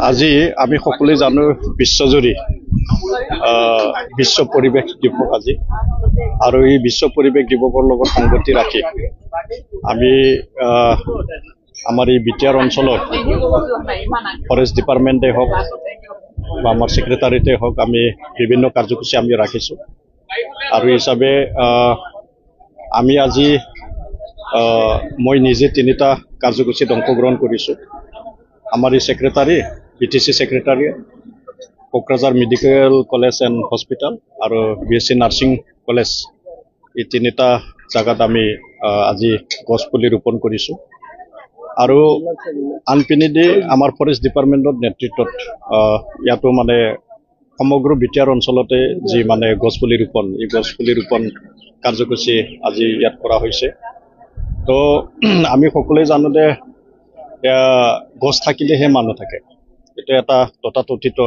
আজি আমি সকলোৱে জানো বিশ্বজুৰি বিশ্ব পৰিৱেশ দিৱস আজি আৰু এই বিশ্ব পৰিৱেশ দিৱসৰ লগত সংগতি ৰাখি আমি আমাৰ এই বিটিআৰ অঞ্চলত ফৰেষ্ট ডিপাৰ্টমেণ্টে হওক বা আমাৰ ছেক্ৰেটাৰীতে হওক আমি বিভিন্ন কাৰ্যসূচী আমি ৰাখিছোঁ আৰু হিচাপে আমি আজি মই নিজে তিনিটা কাৰ্যসূচীত অংশগ্ৰহণ কৰিছোঁ। আমাৰ এই secretary BTC secretary Kokrajhar medical college and hospital আৰু BSc নাৰ্ছিং কলেজ এই তিনিটা জাগাত আমি আজি গছপুলি ৰোপণ কৰিছোঁ আৰু আনপিনেদি আমাৰ ফৰেষ্ট ডিপাৰ্টমেণ্টৰ নেতৃত্বত ইয়াতো মানে সমগ্ৰ বিটিআৰ অঞ্চলতে যি মানে গছপুলি ৰোপণ এই গছপুলি ৰোপণ কাৰ্যসূচী আজি ইয়াত কৰা হৈছে। তো আমি সকলোৱে জানো যে গছ থাকিলেহে মানুহ থাকে, এইটো এটা তথাকথিত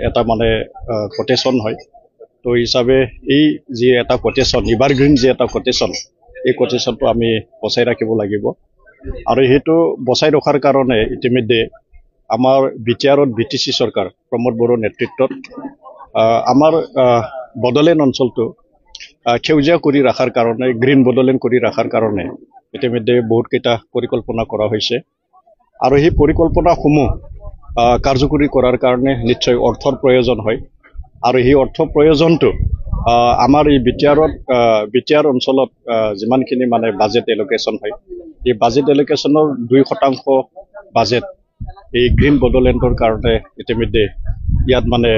এটা মানে কোটেশ্যন হয়। তো হিচাপে এই যি এটা কোটেশ্যন এভাৰগ্ৰীণ যি এটা কোটেশ্যন এই কোটেশ্যনটো আমি বচাই ৰাখিব লাগিব আৰু সেইটো বচাই ৰখাৰ কাৰণে ইতিমধ্যে আমাৰ বিটিআৰত BTC চৰকাৰ প্ৰমোদ বড়োৰ নেতৃত্বত আমাৰ বড়োলেণ্ড অঞ্চলটো সেউজীয়া কৰি ৰখাৰ কাৰণে গ্ৰীণ বড়োলেণ্ড কৰি ৰখাৰ কাৰণে ইতিমধ্যে বহুতকেইটা পৰিকল্পনা কৰা হৈছে আৰু সেই পৰিকল্পনাসমূহ কাৰ্যকৰী কৰাৰ কাৰণে নিশ্চয় অৰ্থৰ প্ৰয়োজন হয় আৰু সেই অৰ্থ প্ৰয়োজনটো আমাৰ এই বিটিআৰ অঞ্চলত যিমানখিনি মানে বাজেট এলোকেশ্যন হয় এই বাজেট এলোকেশ্যনৰ 2% বাজেট এই গ্ৰীণ বড়োলেণ্ডৰ কাৰণে ইতিমধ্যে ইয়াত মানে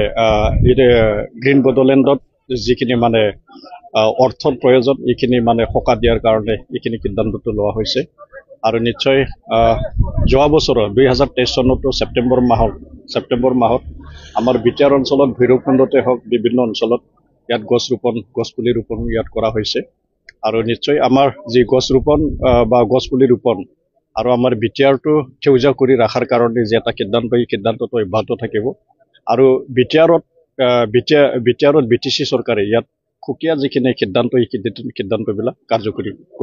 গ্ৰীণ বড়োলেণ্ডত যিখিনি মানে অৰ্থৰ প্ৰয়োজন এইখিনি মানে সকাহ দিয়াৰ কাৰণে এইখিনি সিদ্ধান্তটো লোৱা হৈছে আৰু নিশ্চয় যোৱা বছৰৰ 2023 চনতো ছেপ্টেম্বৰ মাহত আমাৰ বিটিআৰ অঞ্চলত ভৈৰৱকুণ্ডতে হওক বিভিন্ন অঞ্চলত ইয়াত গছপুলি ৰোপণ ইয়াত কৰা হৈছে আৰু নিশ্চয় আমাৰ যি গছ ৰোপণ বা গছপুলি ৰোপণ আৰু আমাৰ বিটিআৰটো সেউজীয়া কৰি ৰখাৰ কাৰণে যে এটা সিদ্ধান্ত এই সিদ্ধান্তটো অব্যাহত থাকিব আৰু বিটিআৰত BTC চৰকাৰে ইয়াত সুকীয়া যিখিনি সিদ্ধান্ত এই সিদ্ধান্তবিলাক কাৰ্যকৰী কৰিব।